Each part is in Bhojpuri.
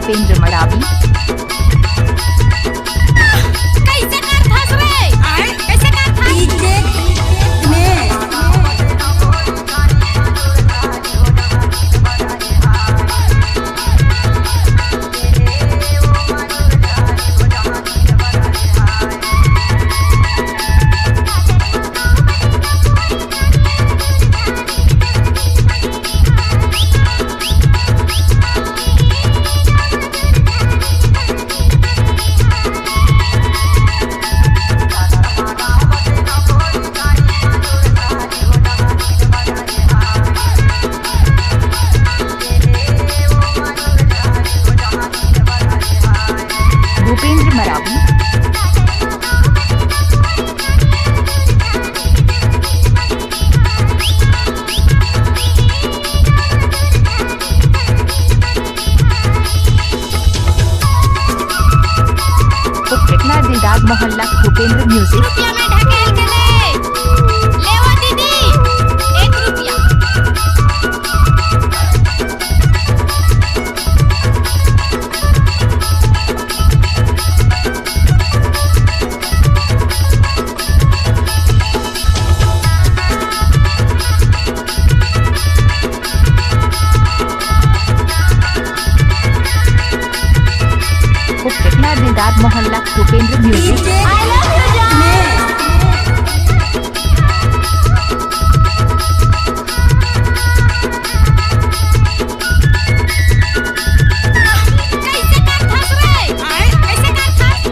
भूपेंद्र मरावी। कैसे कर फंस रे? कैसे कर भूपेंद्र मरावी। उपटकला दिलदाग मोहल्ला भूपेंद्र म्यूजिक। रुपया में ढकेल के ले वो दीदी 1 रुपया। उपटकला दिलदाग मोहल्ला Bhupendra music. I love you जान। कैसे कर फंस रे? कैसे कर फंस?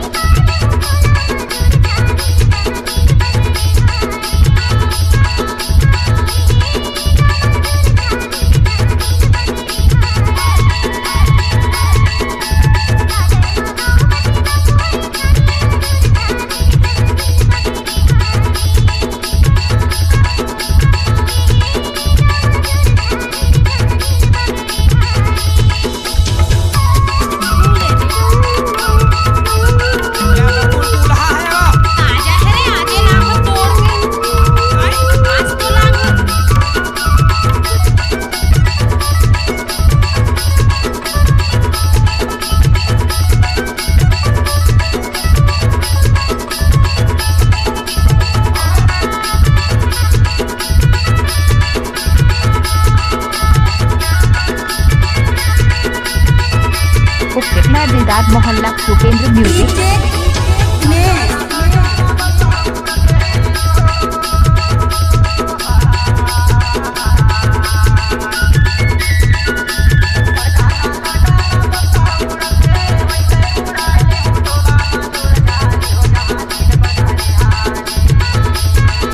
आजा है रे, आजे लागो तोड़ के। आज तो लागो। उपटकला दिलदाग मोहल्ला भूपेंद्र म्यूजिक।